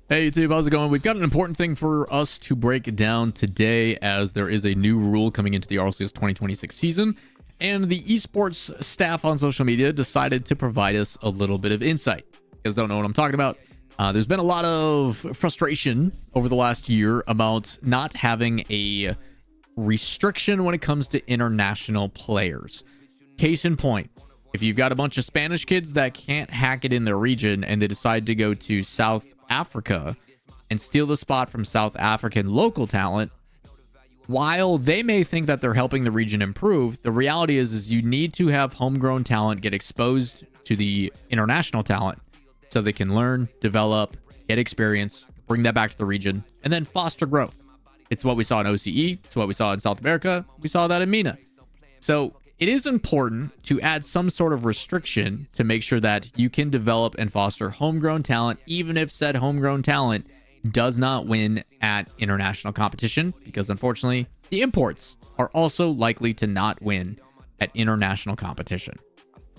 Hey YouTube, how's it going? We've got an important thing for us to break down today, as there is a new rule coming into the RLCS 2026 season, and the esports staff on social media decided to provide us a little bit of insight. You guys don't know what I'm talking about. There's been a lot of frustration over the last year about not having a restriction when it comes to international players. Case in point, if you've got a bunch of Spanish kids that can't hack it in their region and they decide to go to South Africa and steal the spot from South African local talent, while they may think that they're helping the region improve, the reality is you need to have homegrown talent get exposed to the international talent so they can learn, develop, get experience, bring that back to the region, and then foster growth. It's what we saw in OCE. It's what we saw in South America. We saw that in MENA. So it is important to add some sort of restriction to make sure that you can develop and foster homegrown talent, even if said homegrown talent does not win at international competition, because unfortunately the imports are also likely to not win at international competition.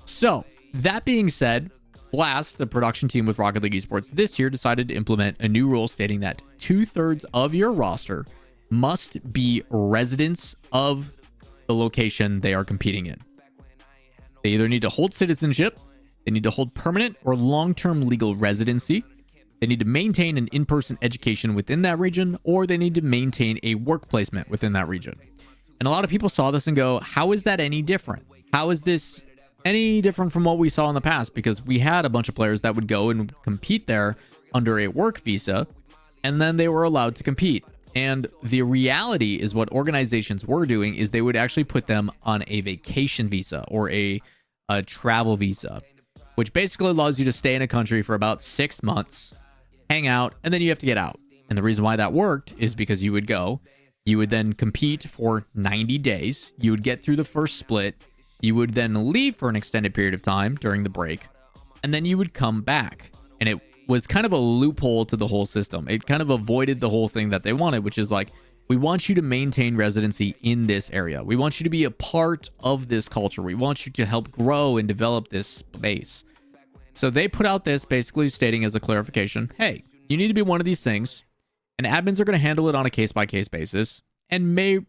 So that being said, Blast, the production team with Rocket League Esports this year, decided to implement a new rule stating that 2/3 of your roster must be residents of the location they are competing in. They either need to hold citizenship, they need to hold permanent or long-term legal residency, they need to maintain an in-person education within that region, or they need to maintain a work placement within that region. And a lot of people saw this and go, how is that any different? How is this any different from what we saw in the past? Because we had a bunch of players that would go and compete there under a work visa, and then they were allowed to compete. And the reality is what organizations were doing is they would actually put them on a vacation visa or a travel visa, which basically allows you to stay in a country for about 6 months, hang out, and then you have to get out. And the reason why that worked is because you would go, you would then compete for 90 days, you would get through the first split, you would then leave for an extended period of time during the break, and then you would come back. And it was kind of a loophole to the whole system. It kind of avoided the whole thing that they wanted, which is like, we want you to maintain residency in this area. We want you to be a part of this culture. We want you to help grow and develop this space. So they put out this basically stating as a clarification, hey, you need to be one of these things, and admins are going to handle it on a case-by-case basis and may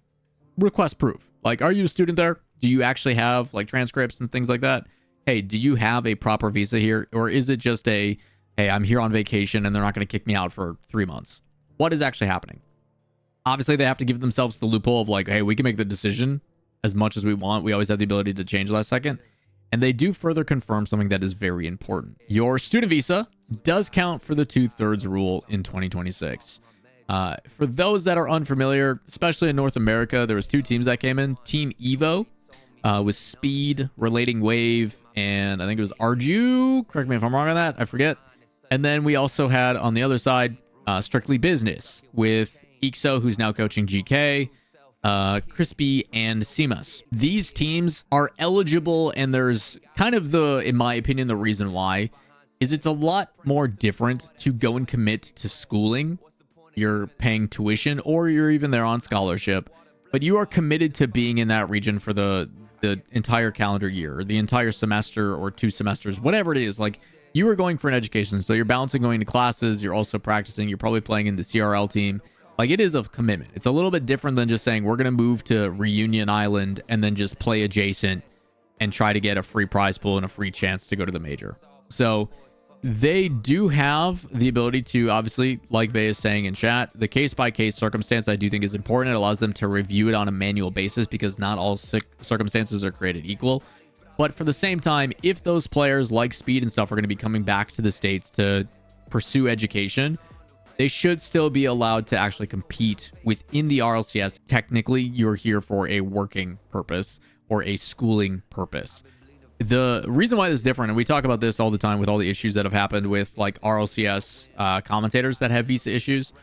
request proof. Like, are you a student there? Do you actually have like transcripts and things like that? Hey, do you have a proper visa here? Or is it just a, hey, I'm here on vacation and they're not going to kick me out for 3 months? What is actually happening? Obviously, they have to give themselves the loophole of like, hey, we can make the decision as much as we want. We always have the ability to change last second. And they do further confirm something that is very important. Your student visa does count for the 2/3 rule in 2026. For those that are unfamiliar, especially in North America, there was 2 teams that came in. Team Evo with Speed, Relating Wave, and I think it was Arju. Correct me if I'm wrong on that. I forget. And then we also had on the other side, Strictly Business with Ixo, who's now coaching GK, Crispy, and Simas. These teams are eligible, and there's kind of in my opinion, the reason why is it's a lot more different to go and commit to schooling. You're paying tuition, or you're even there on scholarship, but you are committed to being in that region for the entire calendar year, or the entire semester, or 2 semesters, whatever it is. Like, you are going for an education, so you're balancing going to classes, you're also practicing, you're probably playing in the CRL team. Like, it is a commitment. It's a little bit different than just saying we're going to move to Reunion Island and then just play adjacent and try to get a free prize pool and a free chance to go to the major. So they do have the ability to, obviously, like Vey is saying in chat, the case-by-case circumstance I do think is important. It allows them to review it on a manual basis because not all circumstances are created equal. But for the same time, if those players like Speed and stuff are going to be coming back to the States to pursue education, they should still be allowed to actually compete within the RLCS. Technically, you're here for a working purpose or a schooling purpose. The reason why this is different, and we talk about this all the time with all the issues that have happened with like RLCS commentators that have visa issues,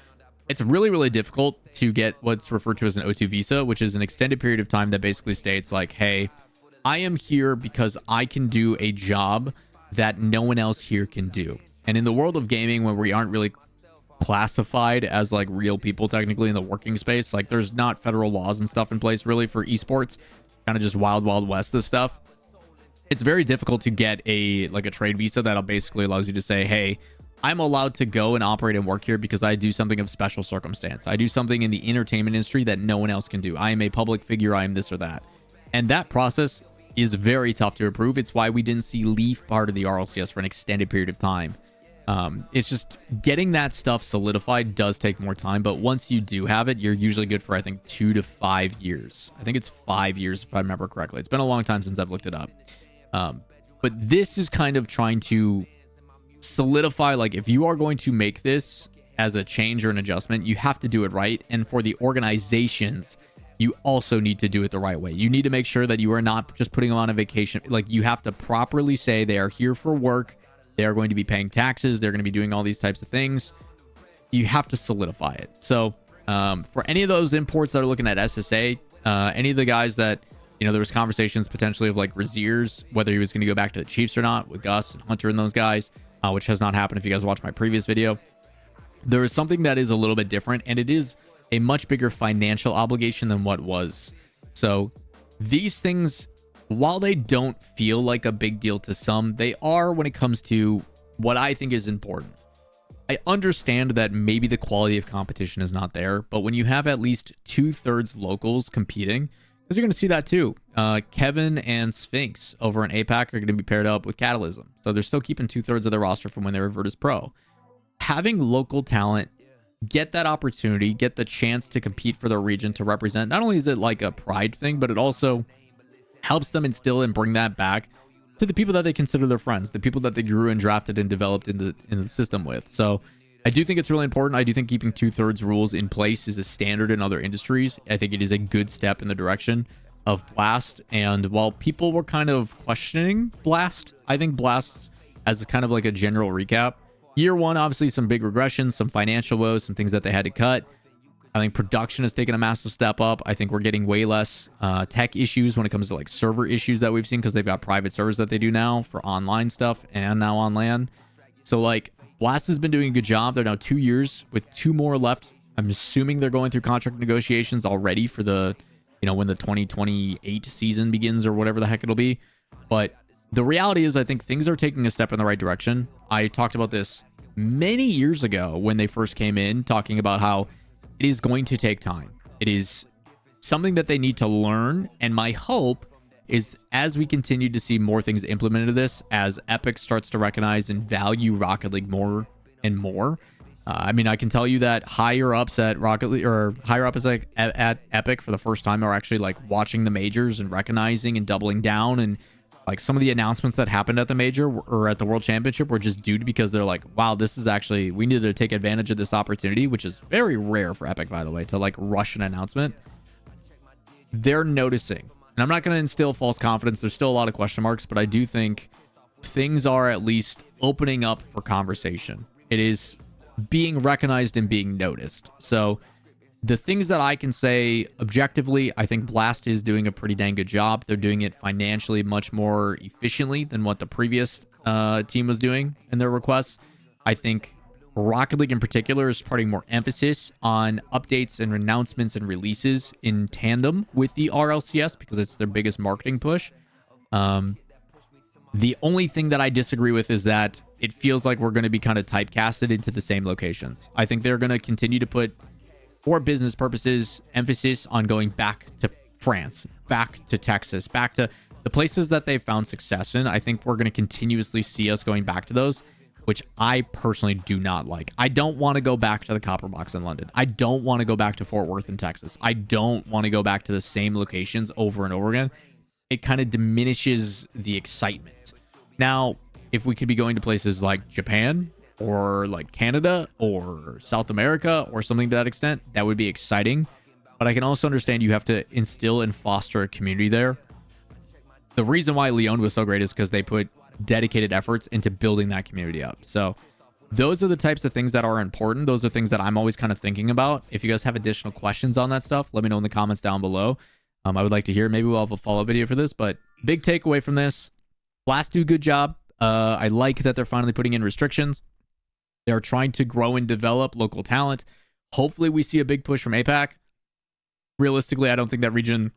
it's really, really difficult to get what's referred to as an O2 visa, which is an extended period of time that basically states like, hey, I am here because I can do a job that no one else here can do. And in the world of gaming, when we aren't really classified as like real people technically in the working space, like there's not federal laws and stuff in place really for esports, kind of just wild west this stuff. It's very difficult to get a trade visa that basically allows you to say, hey, I'm allowed to go and operate and work here because I do something of special circumstance. I do something in the entertainment industry that no one else can do. I am a public figure. I am this or that. And that process is very tough to approve. It's why we didn't see Leaf part of the RLCS for an extended period of time. It's just getting that stuff solidified does take more time, but once you do have it, you're usually good for, I think, 2 to 5 years. I think it's 5 years if I remember correctly. It's been a long time since I've looked it up. But this is kind of trying to solidify, like, if you are going to make this as a change or an adjustment, you have to do it right. And for the organizations, you also need to do it the right way. You need to make sure that you are not just putting them on a vacation. Like, you have to properly say they are here for work. They are going to be paying taxes. They're going to be doing all these types of things. You have to solidify it. So for any of those imports that are looking at SSA, any of the guys that, you know, there was conversations potentially of like Raziers, whether he was going to go back to the Chiefs or not with Gus and Hunter and those guys, which has not happened if you guys watched my previous video. There is something that is a little bit different, and it is a much bigger financial obligation than what was. So these things, while they don't feel like a big deal to some, they are when it comes to what I think is important. I understand that maybe the quality of competition is not there, but when you have at least 2/3 locals competing, because you're going to see that too. Kevin and Sphinx over in APAC are going to be paired up with Catalysm. So they're still keeping 2/3 of their roster from when they were Virtus Pro. Having local talent get that opportunity, get the chance to compete for their region, to represent, not only is it like a pride thing, but it also helps them instill and bring that back to the people that they consider their friends, the people that they grew and drafted and developed in the system with. So I do think it's really important. I do think keeping 2/3 rules in place is a standard in other industries. I think it is a good step in the direction of Blast. And while people were kind of questioning Blast, I think Blast, as kind of like a general recap, year one, obviously some big regressions, some financial woes, some things that they had to cut. I think production has taken a massive step up. I think we're getting way less tech issues when it comes to like server issues that we've seen, because they've got private servers that they do now for online stuff and now on LAN. So like Blast has been doing a good job. They're now 2 years with 2 more left. I'm assuming they're going through contract negotiations already for the, you know, when the 2028 season begins or whatever the heck it'll be. But the reality is, I think things are taking a step in the right direction. I talked about this many years ago when they first came in, talking about how it is going to take time. It is something that they need to learn. And my hope is, as we continue to see more things implemented of this, as Epic starts to recognize and value Rocket League more and more. I mean, I can tell you that higher ups at Rocket League, or higher up as like at Epic for the first time, are actually like watching the majors and recognizing and doubling down. And like some of the announcements that happened at the major or at the World Championship were just due to, because they're like, wow, this is actually, we needed to take advantage of this opportunity, which is very rare for Epic, by the way, to like rush an announcement. They're noticing. And I'm not going to instill false confidence. There's still a lot of question marks, but I do think things are at least opening up for conversation. It is being recognized and being noticed. So the things that I can say objectively, I think Blast is doing a pretty dang good job. They're doing it financially much more efficiently than what the previous team was doing in their requests. I think Rocket League in particular is putting more emphasis on updates and announcements and releases in tandem with the RLCS, because it's their biggest marketing push. The only thing that I disagree with is that it feels like we're going to be kind of typecasted into the same locations. I think they're going to continue to put, for business purposes, emphasis on going back to France, back to Texas, back to the places that they've found success in. I think we're going to continuously see us going back to those, which I personally do not like. I don't want to go back to the Copper Box in London. I don't want to go back to Fort Worth in Texas. I don't want to go back to the same locations over and over again. It kind of diminishes the excitement. Now, if we could be going to places like Japan or like Canada or South America or something to that extent, that would be exciting. But I can also understand you have to instill and foster a community there. The reason why Lyon was so great is because they put dedicated efforts into building that community up. So those are the types of things that are important. Those are things that I'm always kind of thinking about. If you guys have additional questions on that stuff, let me know in the comments down below. I would like to hear. Maybe we'll have a follow-up video for this, but big takeaway from this: Blast do a good job. I like that they're finally putting in restrictions. They're trying to grow and develop local talent. Hopefully we see a big push from APAC. Realistically, I don't think that region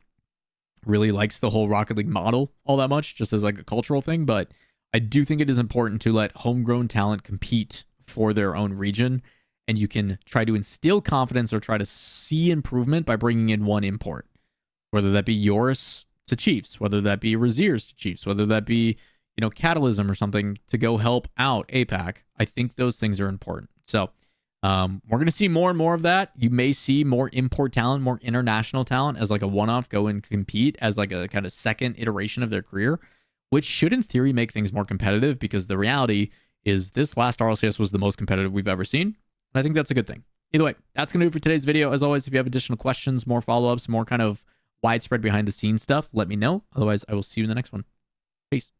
really likes the whole Rocket League model all that much, just as like a cultural thing, but I do think it is important to let homegrown talent compete for their own region, and you can try to instill confidence or try to see improvement by bringing in one import, whether that be yours to Chiefs, whether that be Razier's to Chiefs, whether that be, you know, Catalysm or something to go help out APAC. I think those things are important. So we're going to see more and more of that. You may see more import talent, more international talent as like a one-off go and compete as like a kind of second iteration of their career, which should in theory make things more competitive, because the reality is this last RLCS was the most competitive we've ever seen. And I think that's a good thing. Either way, that's going to do it for today's video. As always, if you have additional questions, more follow-ups, more kind of widespread behind the scenes stuff, let me know. Otherwise, I will see you in the next one. Peace.